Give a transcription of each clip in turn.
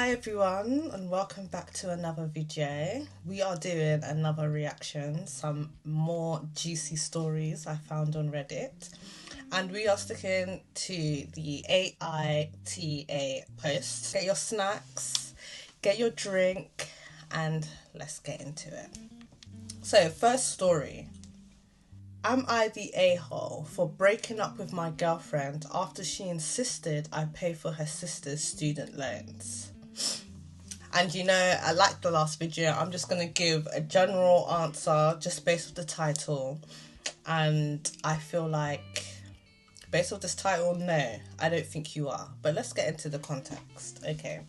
Hi everyone, and welcome back to another video. We are doing another reaction, some more juicy stories I found on Reddit, and we are sticking to the AITA post. Get your snacks, get your drink, and let's get into it. So, first story. Am I the a-hole for breaking up with my girlfriend after she insisted I pay for her sister's student loans? And you know, I like the last video. I'm just going to give a general answer just based off the title. And I feel like, based off this title, no, I don't think you are. But let's get into the context. Okay.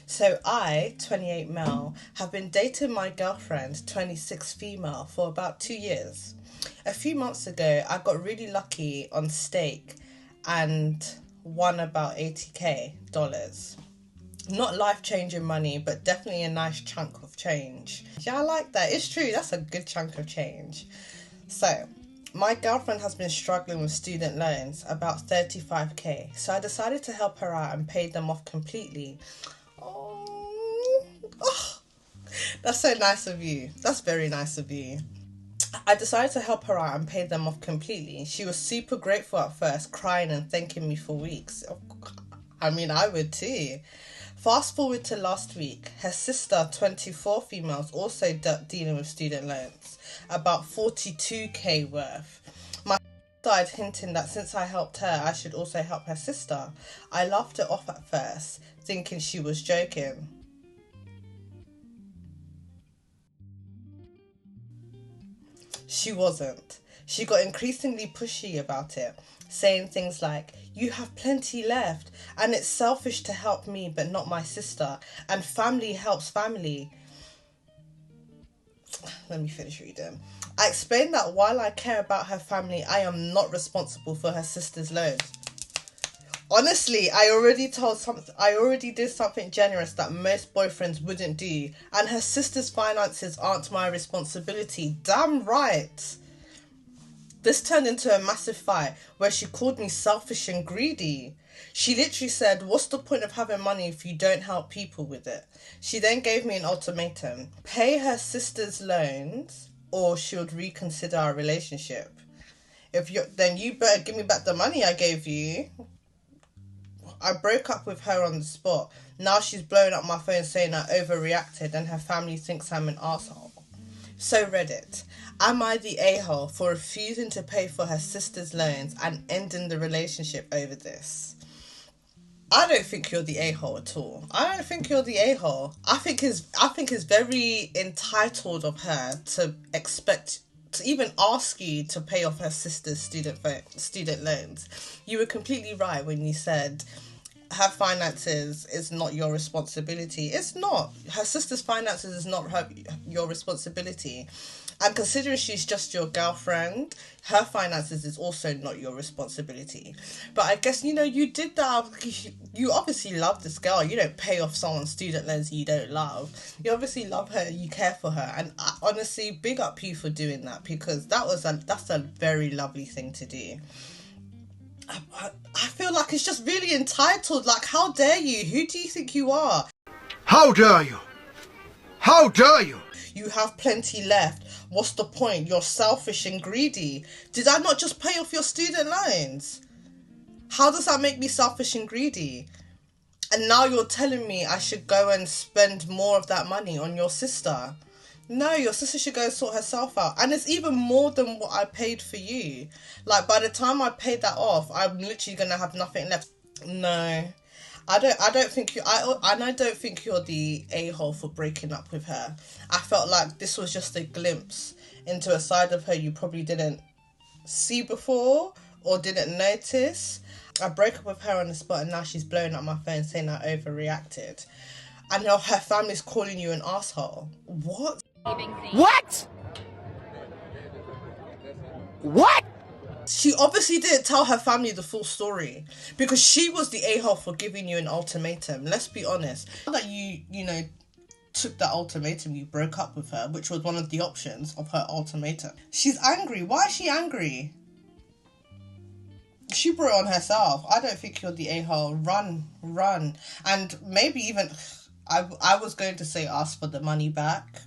So I, 28 male, have been dating my girlfriend, 26 female, for about 2 years. A few months ago, I got really lucky on stake and won about $80,000. Not life-changing money, but definitely a nice chunk of change. Yeah, I like that. It's true, that's a good chunk of change. So, my girlfriend has been struggling with student loans, about $35,000. So I decided to help her out and pay them off completely. Oh, that's so nice of you. That's very nice of you. I decided to help her out and pay them off completely. She was super grateful at first, crying and thanking me for weeks. I mean, I would too. Fast forward to last week, her sister, 24 females, also dealing with student loans, about $42,000 worth. My started hinting that since I helped her, I should also help her sister. I laughed it off at first, thinking she was joking. She wasn't. She got increasingly pushy about it, saying things like, "You have plenty left, and it's selfish to help me but not my sister, and family helps family." Let me finish reading. I explained that while I care about her family, I am not responsible for her sister's loans. Honestly, I already did something generous that most boyfriends wouldn't do, and her sister's finances aren't my responsibility. Damn right. This turned into a massive fight where she called me selfish and greedy. She literally said, "What's the point of having money if you don't help people with it?" She then gave me an ultimatum: pay her sister's loans or she would reconsider our relationship. Then you better give me back the money I gave you. I broke up with her on the spot. Now she's blowing up my phone saying I overreacted and her family thinks I'm an asshole. So Reddit, am I the a-hole for refusing to pay for her sister's loans and ending the relationship over this? I don't think you're the a-hole at all. I don't think you're the a-hole. I think it's very entitled of her to expect to even ask you to pay off her sister's student loans. You were completely right when you said her finances is not your responsibility. It's not. Her sister's finances is not your responsibility. And considering she's just your girlfriend, her finances is also not your responsibility. But I guess, you did that. You obviously love this girl. You don't pay off someone's student loans you don't love. You obviously love her. You care for her. And honestly, big up you for doing that, because that's a very lovely thing to do. I feel like it's just really entitled. Like, how dare you? Who do you think you are? How dare you? How dare you? You have plenty left. What's the point? You're selfish and greedy. Did I not just pay off your student loans? How does that make me selfish and greedy? And now you're telling me I should go and spend more of that money on your sister. No, your sister should go and sort herself out. And it's even more than what I paid for you. Like, by the time I paid that off, I'm literally going to have nothing left. No. I don't think you're the a-hole for breaking up with her. I felt like this was just a glimpse into a side of her you probably didn't see before or didn't notice. I broke up with her on the spot and now she's blowing up my phone saying I overreacted. And now her family's calling you an asshole. What? What? What? She obviously didn't tell her family the full story, because she was the a-hole for giving you an ultimatum. Let's be honest. That you took that ultimatum, you broke up with her, which was one of the options of her ultimatum. She's angry. Why is she angry? She brought it on herself. I don't think you're the a-hole. Run. And maybe even... I was going to say ask for the money back,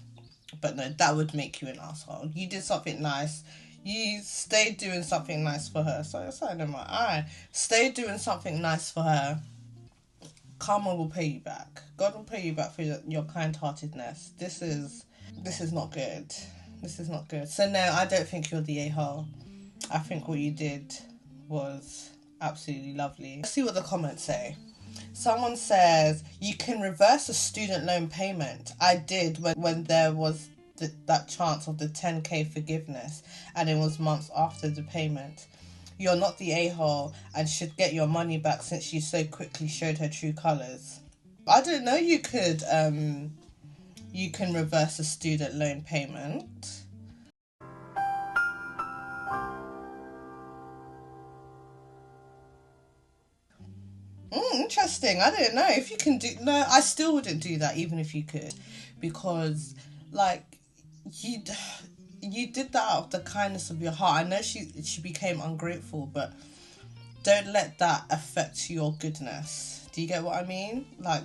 but no, that would make you an asshole. You did something nice. You stayed doing something nice for her. Sorry, in my eye. Stay doing something nice for her. Karma will pay you back. God will pay you back for your kind-heartedness. This is not good. This is not good. So no, I don't think you're the a-hole. I think what you did was absolutely lovely. Let's see what the comments say. Someone says, you can reverse a student loan payment. I did when there was that chance of the 10k forgiveness, and it was months after the payment. You're not the a-hole and should get your money back since you so quickly showed her true colours. I didn't know you can reverse a student loan payment. Interesting. I didn't know if you can do. No, I still wouldn't do that even if you could, because like you did that out of the kindness of your heart. I know she became ungrateful, but don't let that affect your goodness. Do you get what I mean? Like,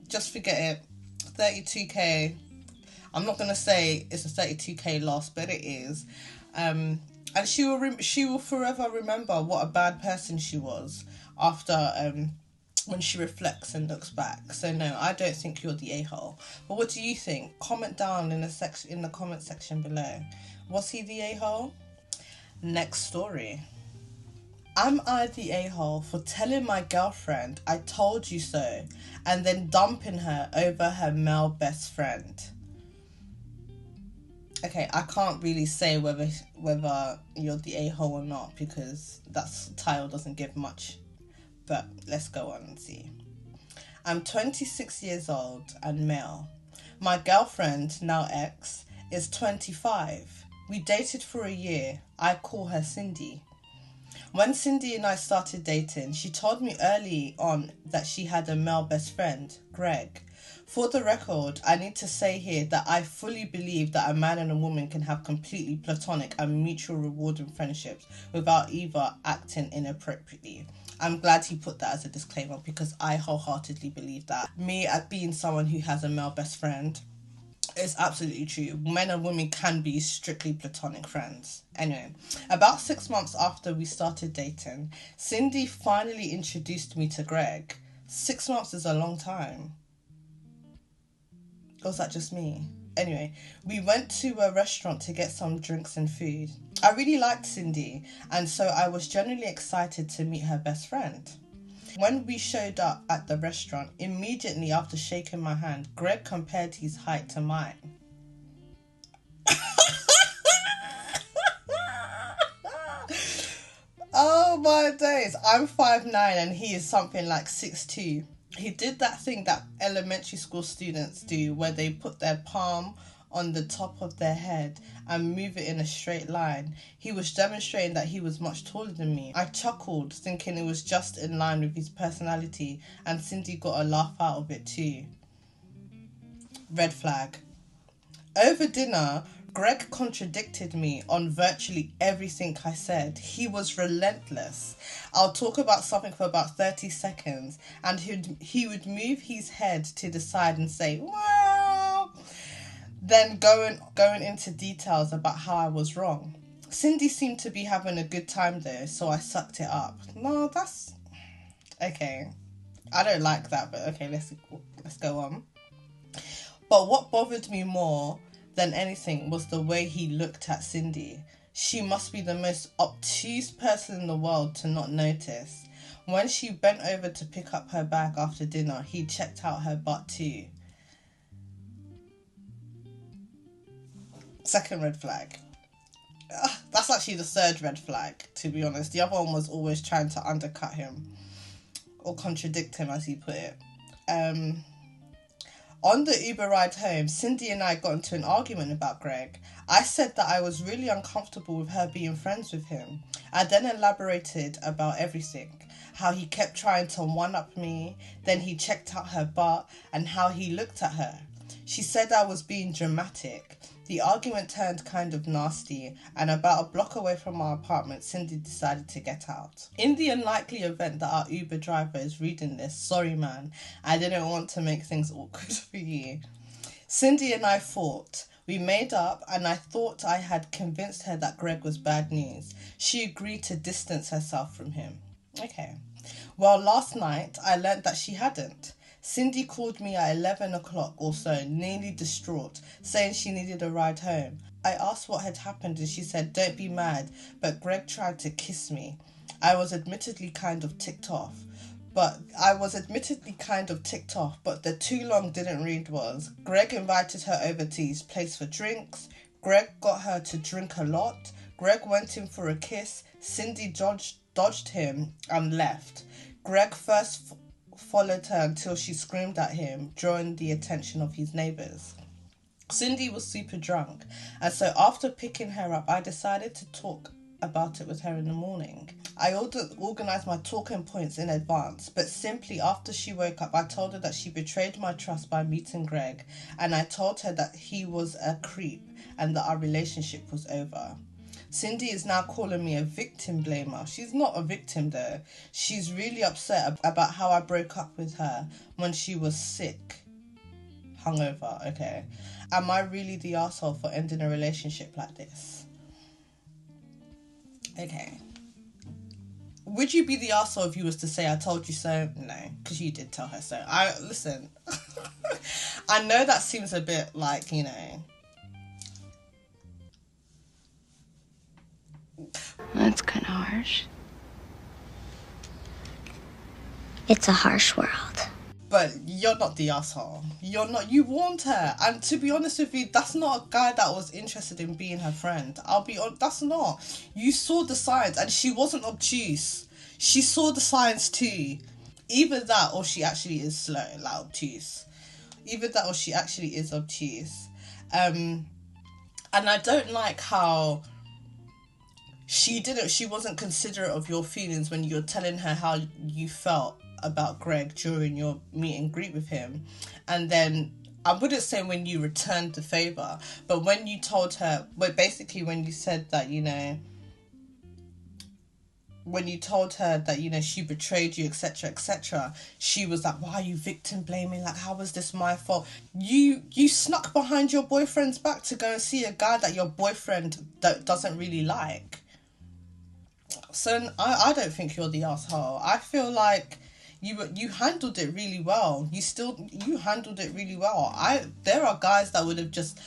just forget it. 32k. I'm not gonna say it's a 32k loss, but it is. And she will forever remember what a bad person she was after when she reflects and looks back. So no, I don't think you're the a-hole. But what do you think? Comment down in the comment section below. Was he the a-hole? Next story. Am I the a-hole for telling my girlfriend I told you so and then dumping her over her male best friend? Okay, I can't really say whether you're the a-hole or not, because that title doesn't give much. But let's go on and see. I'm 26 years old and male. My girlfriend, now ex, is 25. We dated for a year. I call her Cindy. When Cindy and I started dating, she told me early on that she had a male best friend, Greg. For the record, I need to say here that I fully believe that a man and a woman can have completely platonic and mutual rewarding friendships without either acting inappropriately. I'm glad he put that as a disclaimer, because I wholeheartedly believe that. Me, at being someone who has a male best friend, it's absolutely true. Men and women can be strictly platonic friends. Anyway, about 6 months after we started dating, Cindy finally introduced me to Greg. 6 months is a long time. Or was that just me? Anyway, we went to a restaurant to get some drinks and food. I really liked Cindy, and so I was genuinely excited to meet her best friend. When we showed up at the restaurant, immediately after shaking my hand, Greg compared his height to mine. Oh my days. I'm 5'9" and he is something like 6'2". He did that thing that elementary school students do where they put their palm on the top of their head and move it in a straight line. He was demonstrating that he was much taller than me. I chuckled, thinking it was just in line with his personality, and Cindy got a laugh out of it too. Red flag. Over dinner, Greg contradicted me on virtually everything I said. He was relentless. I'll talk about something for about 30 seconds and he would move his head to the side and say, well, then going into details about how I was wrong. Cindy seemed to be having a good time though, so I sucked it up. No, that's... okay. I don't like that, but okay, let's go on. But what bothered me more than anything was the way he looked at Cindy. She must be the most obtuse person in the world to not notice. When she bent over to pick up her bag after dinner, he checked out her butt too. Second red flag. That's actually the third red flag, to be honest. The other one was always trying to undercut him or contradict him, as he put it. On the Uber ride home, Cindy and I got into an argument about Greg. I said that I was really uncomfortable with her being friends with him. I then elaborated about everything. How he kept trying to one-up me, then he checked out her butt, and how he looked at her. She said I was being dramatic. The argument turned kind of nasty, and about a block away from our apartment, Cindy decided to get out. In the unlikely event that our Uber driver is reading this, sorry man, I didn't want to make things awkward for you. Cindy and I fought. We made up, and I thought I had convinced her that Greg was bad news. She agreed to distance herself from him. Okay. Well, last night, I learnt that she hadn't. Cindy called me at 11 o'clock or so, nearly distraught, saying she needed a ride home. I asked what had happened and she said, don't be mad, but Greg tried to kiss me. I was admittedly kind of ticked off, but the too long didn't read was, Greg invited her over to his place for drinks. Greg got her to drink a lot. Greg went in for a kiss. Cindy dodged him and left. Greg first followed her until she screamed at him, drawing the attention of his neighbours. Cindy was super drunk, and so after picking her up, I decided to talk about it with her in the morning. I organised my talking points in advance, but simply after she woke up, I told her that she betrayed my trust by meeting Greg, and I told her that he was a creep and that our relationship was over. Cindy is now calling me a victim blamer. She's not a victim though. She's really upset about how I broke up with her when she was sick. Hungover, okay. Am I really the arsehole for ending a relationship like this? Okay. Would you be the arsehole if you was to say, I told you so? No, because you did tell her so. Listen, I know that seems a bit like, you know... That's kind of harsh. It's a harsh world. But you're not the asshole. You warned her. And to be honest with you, that's not a guy that was interested in being her friend. I'll be honest, that's not. You saw the signs, and she wasn't obtuse. She saw the signs too. Either that or she actually is slow, like obtuse. Either that or she actually is obtuse. And I don't like how... She wasn't considerate of your feelings when you're telling her how you felt about Greg during your meet and greet with him. And then, I wouldn't say when you returned the favour, but when you told her, basically when you said that, you know, when you told her that, you know, she betrayed you, etc., etc., she was like, why are you victim blaming? Like, how was this my fault? You snuck behind your boyfriend's back to go and see a guy that your boyfriend doesn't really like. So I don't think you're the asshole. I feel like you handled it really well. You handled it really well. There are guys that would have just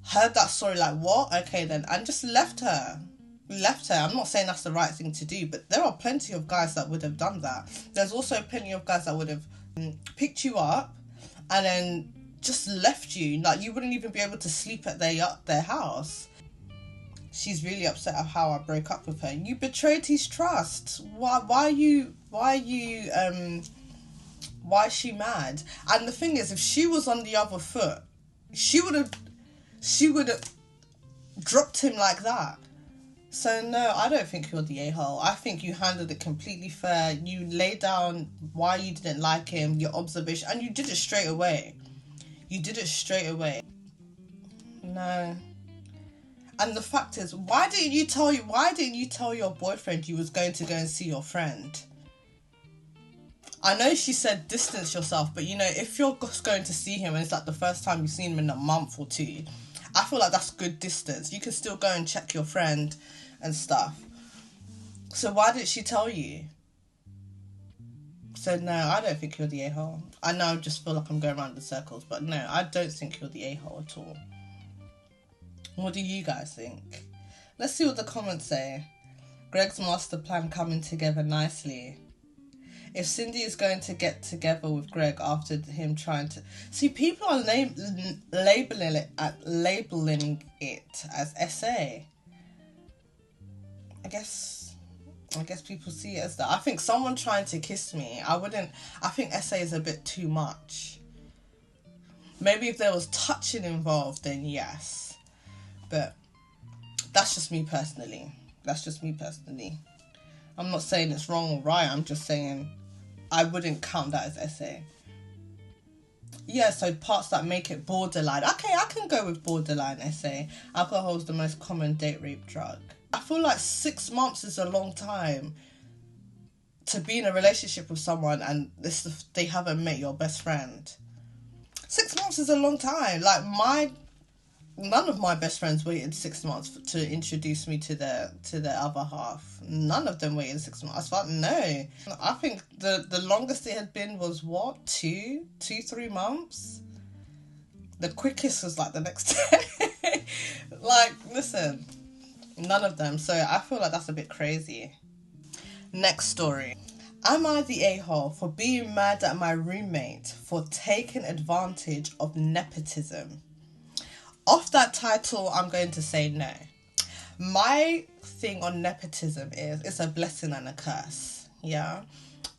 heard that story like, what? Okay then, and just left her. I'm not saying that's the right thing to do, but there are plenty of guys that would have done that. There's also plenty of guys that would have picked you up and then just left you. Like, you wouldn't even be able to sleep at their house. She's really upset at how I broke up with her. You betrayed his trust. Why is she mad? And the thing is, if she was on the other foot, she would have dropped him like that. So no, I don't think you're the a-hole. I think you handled it completely fair. You laid down why you didn't like him, your observation, and you did it straight away. No. And the fact is, why didn't you tell your boyfriend you was going to go and see your friend? I know she said distance yourself, but you know, if you're just going to see him and it's like the first time you've seen him in a month or two, I feel like that's good distance. You can still go and check your friend and stuff. So why didn't she tell you? So no, I don't think you're the a-hole. I know I just feel like I'm going around in circles, but no, I don't think you're the a-hole at all. What do you guys think? Let's see what the comments say. Greg's master plan coming together nicely. If Cindy is going to get together with Greg after him trying to... See, people are labeling it as SA. I guess people see it as that. I think someone trying to kiss me, I think SA is a bit too much. Maybe if there was touching involved, then yes. But that's just me personally. I'm not saying it's wrong or right. I'm just saying I wouldn't count that as SA. Yeah, so parts that make it borderline. Okay, I can go with borderline essay. Alcohol is the most common date rape drug. I feel like 6 months is a long time to be in a relationship with someone and they haven't met your best friend. 6 months is a long time. Like, none of my best friends waited 6 months to introduce me to their other half. None of them waited 6 months. I thought, no. I think the longest it had been was what, 3 months. The quickest was like the next day. Like, listen, none of them. So I feel like that's a bit crazy. Next story. Am I the a-hole for being mad at my roommate for taking advantage of nepotism? Off that title, I'm going to say no. My thing on nepotism is it's a blessing and a curse. Yeah.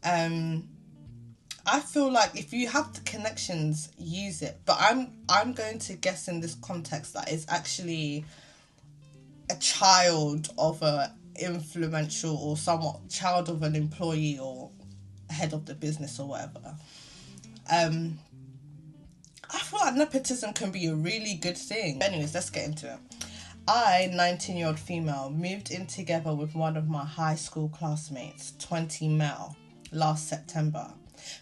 I feel like if you have the connections, use it. But I'm going to guess in this context that it's actually a child of a influential or somewhat child of an employee or head of the business or whatever. I feel like nepotism can be a really good thing. Anyways, let's get into it. I, 19-year-old female, moved in together with one of my high school classmates, 20 male, last September.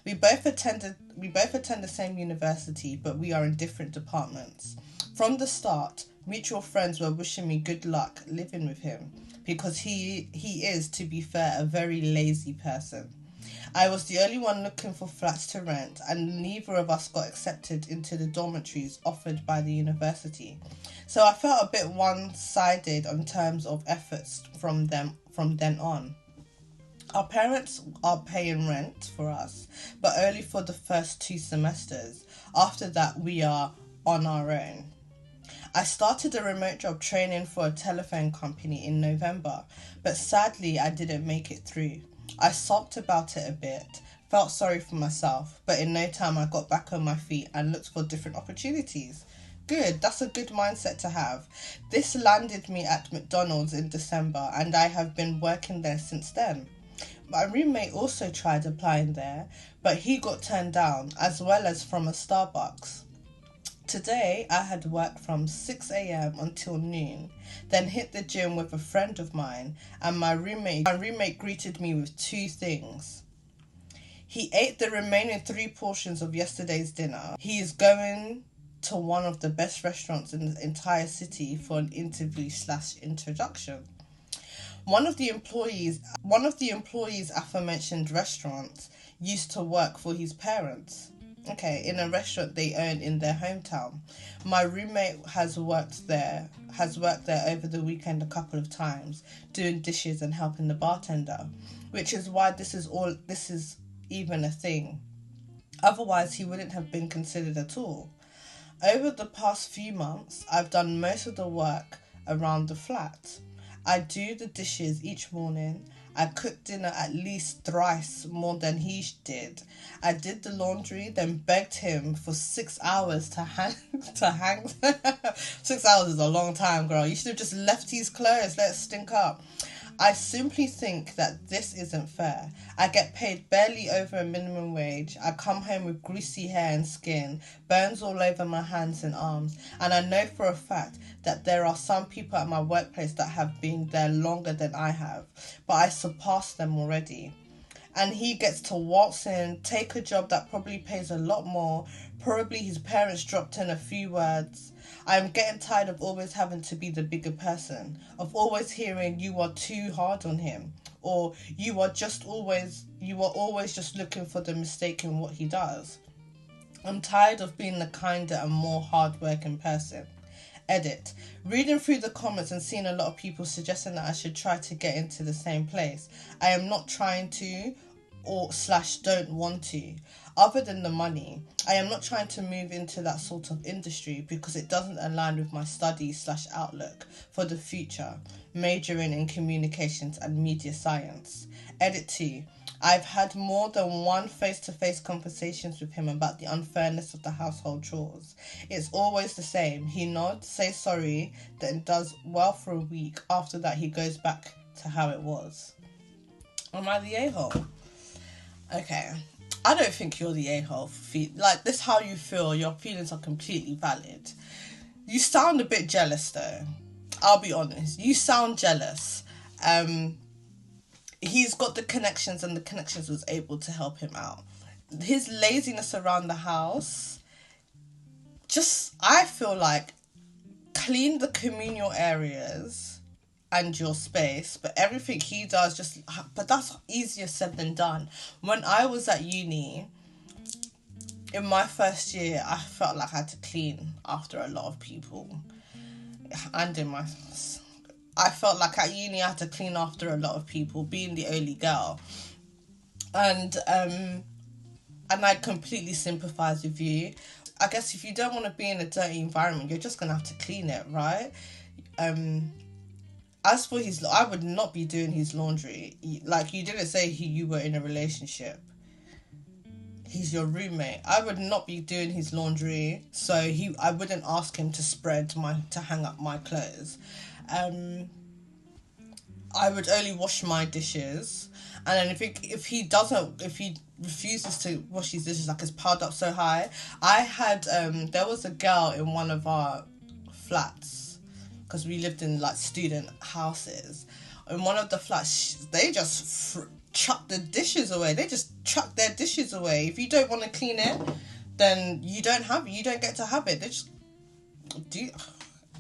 We both attend the same university, but we are in different departments. From the start, mutual friends were wishing me good luck living with him because he is, to be fair, a very lazy person. I was the only one looking for flats to rent, and neither of us got accepted into the dormitories offered by the university. So I felt a bit one-sided in terms of efforts from then on. Our parents are paying rent for us, but only for the first 2 semesters. After that, we are on our own. I started a remote job training for a telephone company in November, but sadly I didn't make it through. I sulked about it a bit, felt sorry for myself, but in no time I got back on my feet and looked for different opportunities. Good, that's a good mindset to have. This landed me at McDonald's in December and I have been working there since then. My roommate also tried applying there, but he got turned down, as well as from a Starbucks. Today, I had work from 6 a.m. until noon, then hit the gym with a friend of mine, and my roommate greeted me with 2 things. He ate the remaining 3 portions of yesterday's dinner. He is going to one of the best restaurants in the entire city for an interview/introduction. One of the employees aforementioned restaurants used to work for his parents. Okay, in a restaurant they own in their hometown. My roommate has worked there over the weekend a couple of times, doing dishes and helping the bartender, which is why this is even a thing. Otherwise, he wouldn't have been considered at all. Over the past few months, I've done most of the work around the flat. I do the dishes each morning. I cooked dinner at least thrice more than he did. I did the laundry, then begged him for 6 hours to hang. 6 hours is a long time, girl. You should have just left his clothes. Let it stink up. I simply think that this isn't fair. I get paid barely over a minimum wage. I come home with greasy hair and skin, burns all over my hands and arms, and I know for a fact that there are some people at my workplace that have been there longer than I have, but I surpassed them already. And he gets to waltz in, take a job that probably pays a lot more, probably his parents dropped in a few words. I'm getting tired of always having to be the bigger person, of always hearing you are too hard on him, or you are always just looking for the mistake in what he does. I'm tired of being the kinder and more hard-working person. Edit. Reading through the comments and seeing a lot of people suggesting that I should try to get into the same place. I am not trying to / don't want to. Other than the money, I am not trying to move into that sort of industry because it doesn't align with my studies / outlook for the future, majoring in communications and media science. Edit 2. I've had more than one face-to-face conversations with him about the unfairness of the household chores. It's always the same. He nods, says sorry, then does well for a week. After that, he goes back to how it was. Am I the a-hole? Okay. I don't think you're the a-hole. Like, this how you feel. Your feelings are completely valid. You sound a bit jealous, though. I'll be honest. You sound jealous. He's got the connections, and the connections was able to help him out. His laziness around the house, just, I feel like, clean the communal areas and your space, but everything he does but that's easier said than done. When I was at uni, in my first year, I felt like I had to clean after a lot of people. And I felt like at uni I had to clean after a lot of people, being the only girl. And I completely sympathise with you. I guess if you don't want to be in a dirty environment, you're just going to have to clean it, right? As for I would not be doing his laundry. Like, you didn't say you were in a relationship. He's your roommate. I would not be doing his laundry, so I wouldn't ask him to hang up my clothes. I would only wash my dishes, and then if he refuses to wash his dishes, like, it's piled up so high. I had there was a girl in one of our flats, because we lived in, like, student houses. In one of the flats, they just chuck the dishes away. They just chuck their dishes away. If you don't want to clean it, then you don't get to have it. They just do.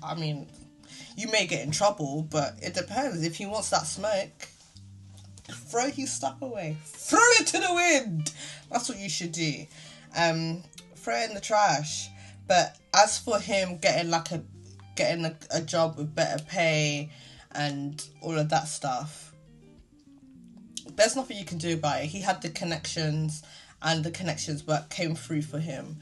I mean, you may get in trouble, but it depends. If he wants that smoke, throw his stuff away. Throw it to the wind. That's what you should do. Throw it in the trash. But as for him getting a job with better pay and all of that stuff, there's nothing you can do about it. He had the connections, and the connections came through for him.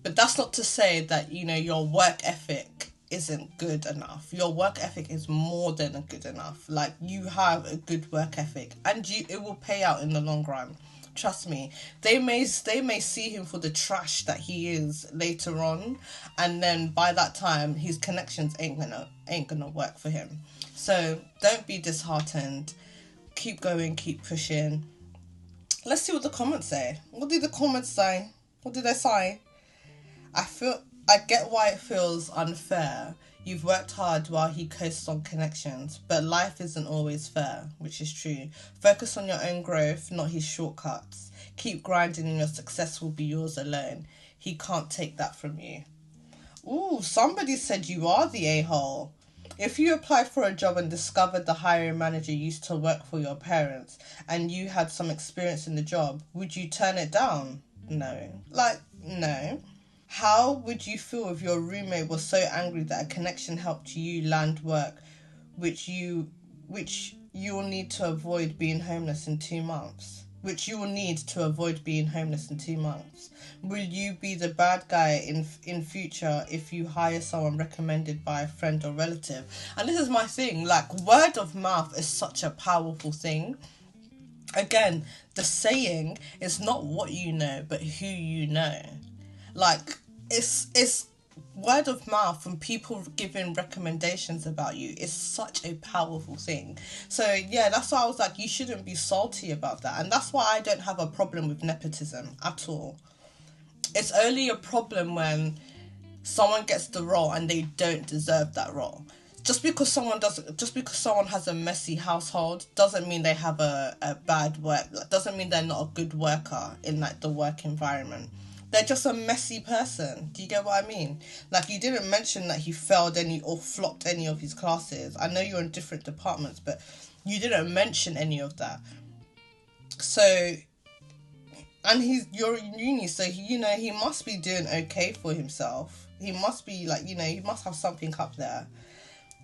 But that's not to say that, your work ethic isn't good enough. Your work ethic is more than good enough. Like, you have a good work ethic, and it will pay out in the long run. Trust me. They may see him for the trash that he is later on, and then by that time his connections ain't gonna work for him. So don't be disheartened. Keep going, keep pushing. Let's see what the comments say. What did the comments say? What did they say? I get why it feels unfair. You've worked hard while he coasts on connections, but life isn't always fair, which is true. Focus on your own growth, not his shortcuts. Keep grinding and your success will be yours alone. He can't take that from you. Ooh, somebody said you are the a-hole. If you applied for a job and discovered the hiring manager used to work for your parents and you had some experience in the job, would you turn it down? No. No. How would you feel if your roommate was so angry that a connection helped you land work, which you will need to avoid being homeless in 2 months? Will you be the bad guy in future if you hire someone recommended by a friend or relative? And this is my thing, like, word of mouth is such a powerful thing. Again, the saying is not what you know, but who you know. Like, it's word of mouth and people giving recommendations about you is such a powerful thing. So yeah, that's why I was like, you shouldn't be salty about that. And that's why I don't have a problem with nepotism at all. It's only a problem when someone gets the role and they don't deserve that role. Just because someone has a messy household doesn't mean they have a bad work. Doesn't mean they're not a good worker in, like, the work environment. They're just a messy person. Do you get what I mean? Like, you didn't mention that he failed any or flopped any of his classes. I know you're in different departments, but you didn't mention any of that. So, and you're in uni, so he must be doing okay for himself. He must be, like, he must have something up there.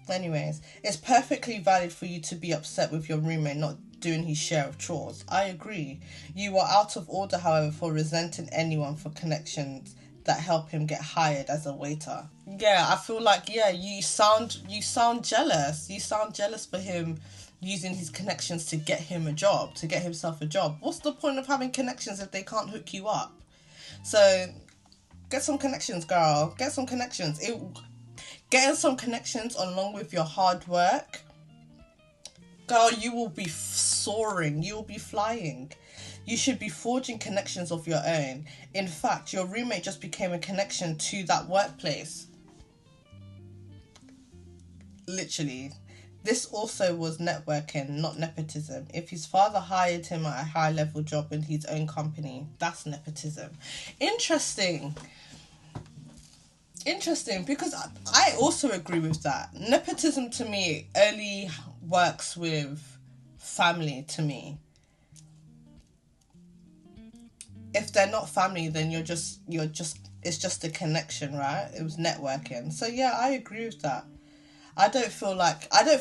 Anyways, it's perfectly valid for you to be upset with your roommate not doing his share of chores. I agree. You are out of order, however, for resenting anyone for connections that help him get hired as a waiter. Yeah, I feel like, you sound jealous. You sound jealous for him using his connections to get himself a job. What's the point of having connections if they can't hook you up? So, get some connections, girl. Get some connections. Getting some connections along with your hard work, girl, you will be soaring. You will be flying. You should be forging connections of your own. In fact, your roommate just became a connection to that workplace. Literally. This also was networking, not nepotism. If his father hired him at a high-level job in his own company, that's nepotism. Interesting, because I also agree with that. Nepotism to me only works with family to me. If they're not family, then you're just it's just a connection, right? It was networking. So yeah, I agree with that. I don't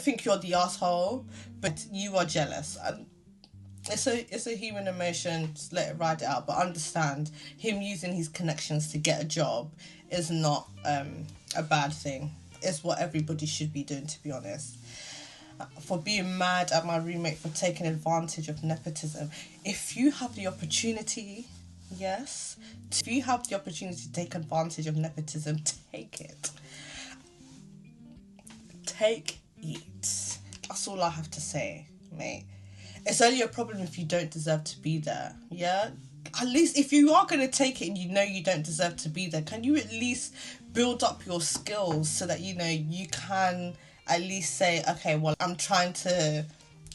think you're the asshole, but you are jealous. And it's a human emotion, just let it ride it out. But understand, him using his connections to get a job is not a bad thing. It's what everybody should be doing, to be honest. For being mad at my roommate for taking advantage of nepotism. If you have the opportunity, yes, if you have the opportunity to take advantage of nepotism, take it. Take it. That's all I have to say, mate. It's only a problem if you don't deserve to be there, yeah? At least if you are going to take it and you know you don't deserve to be there, can you at least build up your skills so that, you know, you can at least say, okay, well, I'm trying to...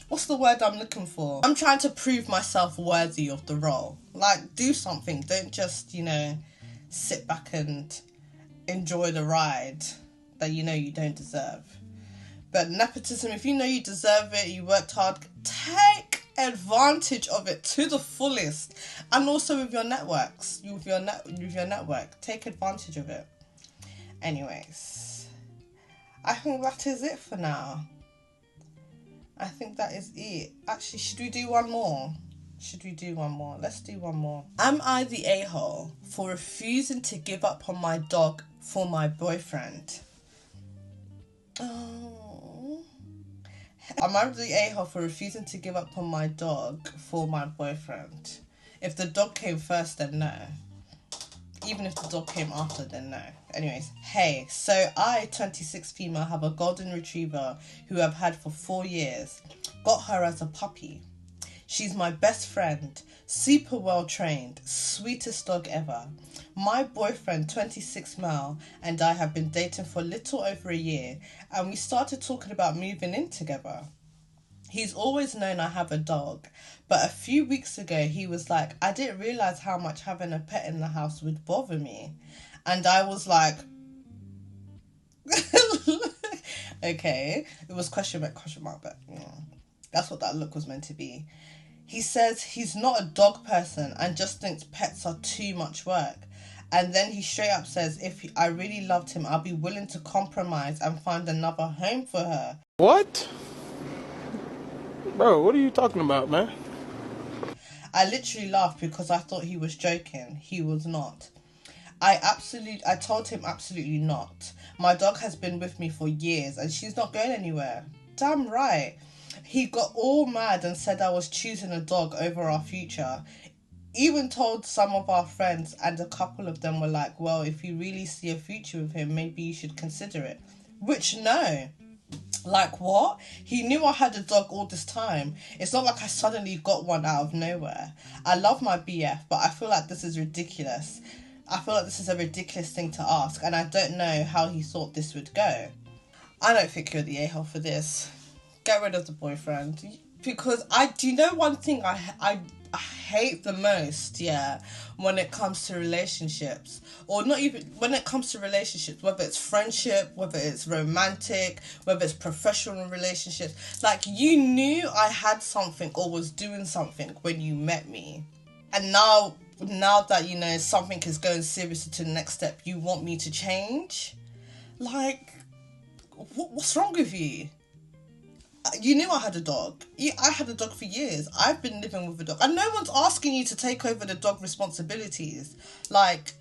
What's the word I'm looking for? I'm trying to prove myself worthy of the role. Like, do something. Don't just, you know, sit back and enjoy the ride that you know you don't deserve. But nepotism, if you know you deserve it, you worked hard, take advantage of it to the fullest. And also with your networks, with your network, take advantage of it. Anyways, I think that is it for now. I think that is it. Actually, should we do one more? Let's do one more. Am I the a-hole for refusing to give up on my dog for my boyfriend? Oh. Am I the a-hole for refusing to give up on my dog for my boyfriend? If the dog came first, then no. Even if the dog came after, then no. Anyways, hey, so I, 26 female, have a golden retriever who I've had for 4 years. Got her as a puppy. She's my best friend, super well trained, sweetest dog ever. My boyfriend, 26 male, and I have been dating for a little over a year, and we started talking about moving in together. He's always known I have a dog, but a few weeks ago he was like, I didn't realise how much having a pet in the house would bother me. And I was like, okay. It was question mark, but that's what that look was meant to be. He says he's not a dog person and just thinks pets are too much work. And then he straight up says if I really loved him, I'll be willing to compromise and find another home for her. What? Bro, what are you talking about, man? I literally laughed because I thought he was joking. He was not. I told him absolutely not. My dog has been with me for years and she's not going anywhere. Damn right. He got all mad and said I was choosing a dog over our future. Even told some of our friends, and a couple of them were like, well, if you really see a future with him, maybe you should consider it. Which, no. Like, what? He knew I had a dog all this time. It's not like I suddenly got one out of nowhere. I love my BF, but I feel like this is ridiculous. I feel like this is a ridiculous thing to ask, and I don't know how he thought this would go. I don't think you're the a-hole for this. Get rid of the boyfriend. Because do you know one thing I hate the most, yeah, when it comes to relationships, or not even when it comes to relationships, whether it's friendship, whether it's romantic, whether it's professional relationships, like you knew I had something or was doing something when you met me, and now that you know something is going seriously to the next step, you want me to change? Like, what's wrong with you? You knew I had a dog. I had a dog for years. I've been living with a dog. And no one's asking you to take over the dog responsibilities. Like,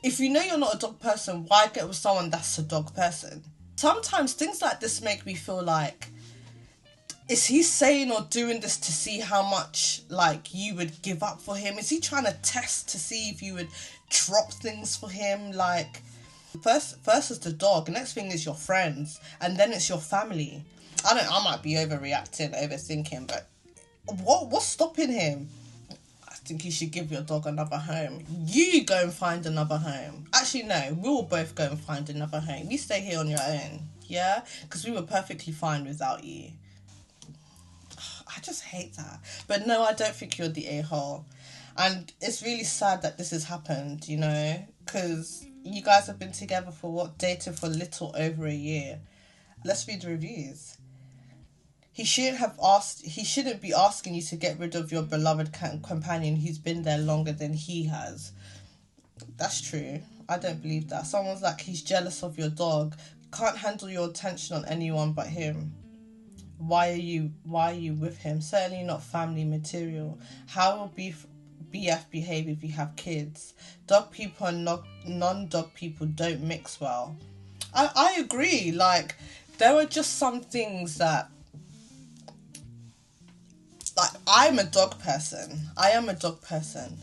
if you know you're not a dog person, why get with someone that's a dog person? Sometimes things like this make me feel like, is he saying or doing this to see how much, like, you would give up for him? Is he trying to test to see if you would drop things for him? Like, first is the dog. Next thing is your friends. And then it's your family. I might be overreacting, overthinking, but what's stopping him? think you should give your dog another home. You go and find another home. Actually, no, we'll both go and find another home. You stay here on your own, yeah? Because we were perfectly fine without you. I just hate that. But no, I don't think you're the a-hole. And it's really sad that this has happened, you know, because you guys have been together for what? Dated for a little over a year. Let's read the reviews. He shouldn't be asking you to get rid of your beloved companion who's been there longer than he has. That's true. I don't believe that. Someone's like, he's jealous of your dog. Can't handle your attention on anyone but him. Why are you with him? Certainly not family material. How will BF behave if you have kids? Dog people and non-dog people don't mix well. I agree. Like, there are just some things that, like, I'm a dog person. I am a dog person.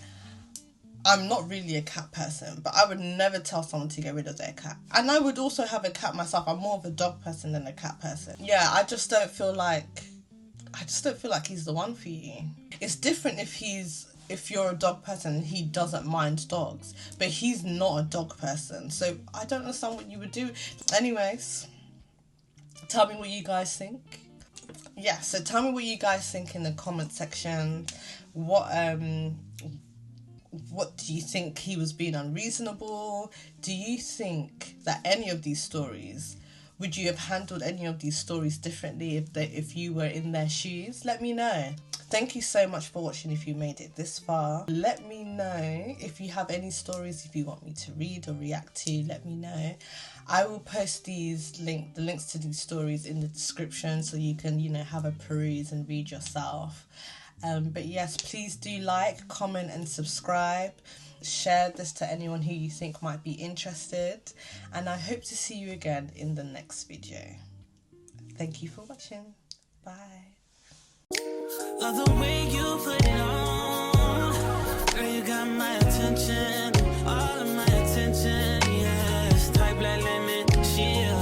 I'm not really a cat person, but I would never tell someone to get rid of their cat. And I would also have a cat myself. I'm more of a dog person than a cat person. Yeah, I just don't feel like he's the one for you. It's different if you're a dog person and he doesn't mind dogs, but he's not a dog person. So I don't understand what you would do. Anyways, tell me what you guys think. Yeah, so tell me what you guys think in the comment section. What do you think? He was being unreasonable? Do you think that any of these stories, would you have handled any of these stories differently if you were in their shoes? Let me know. Thank you so much for watching. If you made it this far, let me know if you have any stories if you want me to read or react to. Let me know. I will post the links to these stories in the description so you can, have a peruse and read yourself. But yes, please do like, comment and subscribe. Share this to anyone who you think might be interested. And I hope to see you again in the next video. Thank you for watching. Bye. Love the way you put it on. Girl, you got my attention. All of my attention, yes. Type like lemon, she